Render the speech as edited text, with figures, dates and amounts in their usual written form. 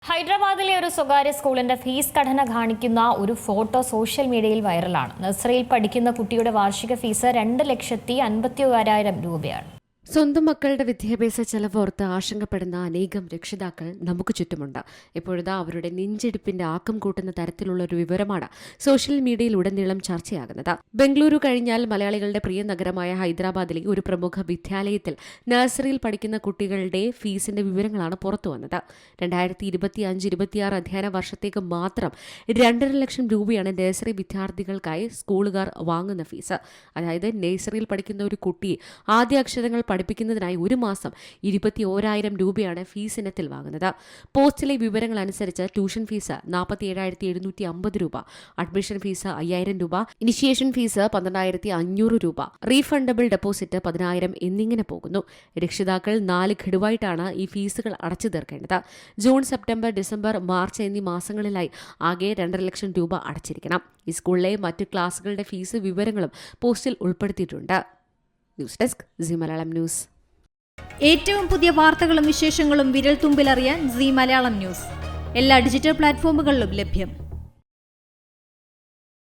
ഹൈദരാബാദിലെ ഒരു സ്വകാര്യ സ്കൂളിന്റെ ഫീസ് ഘടന കാണിക്കുന്ന ഒരു ഫോട്ടോ സോഷ്യൽ മീഡിയയിൽ വൈറലാണ്. നഴ്സറിയിൽ പഠിക്കുന്ന കുട്ടിയുടെ വാർഷിക ഫീസ് 2,51,000 രൂപയാണ്. സ്വന്തം മക്കളുടെ വിദ്യാഭ്യാസ ചെലവോർത്ത് ആശങ്കപ്പെടുന്ന അനേകം രക്ഷിതാക്കൾ നമുക്ക് ചുറ്റുമുണ്ട്. ഇപ്പോഴിതാ അവരുടെ നെഞ്ചെടുപ്പിന്റെ ആക്കം കൂട്ടുന്ന തരത്തിലുള്ള ഒരു വിവരമാണ് സോഷ്യൽ മീഡിയയിൽ ഉടനീളം ചർച്ചയാകുന്നത്. ബംഗളൂരു കഴിഞ്ഞാൽ മലയാളികളുടെ പ്രിയ നഗരമായ ഹൈദരാബാദിലെ ഒരു പ്രമുഖ വിദ്യാലയത്തിൽ നഴ്സറിയിൽ പഠിക്കുന്ന കുട്ടികളുടെ ഫീസിന്റെ വിവരങ്ങളാണ് പുറത്തുവന്നത്. 2025-26 അധ്യയന വർഷത്തേക്ക് മാത്രം 2.5 ലക്ഷം രൂപയാണ് നഴ്സറി വിദ്യാർത്ഥികൾക്കായി സ്കൂളുകാർ വാങ്ങുന്ന ഫീസ്. അതായത് നഴ്സറിയിൽ പഠിക്കുന്ന ഒരു കുട്ടിയെ ആദ്യ അക്ഷരങ്ങൾ പഠിപ്പിക്കുന്നതിനായി ഒരു മാസം 21,000 രൂപയാണ് ഫീസ് ഇനത്തിൽ വാങ്ങുന്നത്. പോസ്റ്റിലെ വിവരങ്ങൾ അനുസരിച്ച് ട്യൂഷൻ ഫീസ് 47,750 രൂപ, അഡ്മിഷൻ ഫീസ് 5,000 രൂപ, ഇനിഷ്യേഷൻ ഫീസ് 12,500 രൂപ, റീഫണ്ടബിൾ ഡെപ്പോസിറ്റ് 10,000 എന്നിങ്ങനെ പോകുന്നു. രക്ഷിതാക്കൾ 4 ഘടുവായിട്ടാണ് ഈ ഫീസുകൾ അടച്ചു തീർക്കേണ്ടത്. ജൂൺ, സെപ്റ്റംബർ, ഡിസംബർ, മാർച്ച് എന്നീ മാസങ്ങളിലായി ആകെ 2.5 ലക്ഷം രൂപ അടച്ചിരിക്കണം. ഈ സ്കൂളിലെ മറ്റ് ക്ലാസുകളുടെ ഫീസ് വിവരങ്ങളും പോസ്റ്റിൽ ഉൾപ്പെടുത്തിയിട്ടുണ്ട്. News desk C Malayalam news. ഏറ്റവും പുതിയ വാർത്തകളും വിശേഷങ്ങളും വിരൽ തുമ്പിലറിയാൻ സി മലയാളം ന്യൂസ് എല്ലാ ഡിജിറ്റൽ പ്ലാറ്റ്ഫോമുകളിലും ലഭ്യം.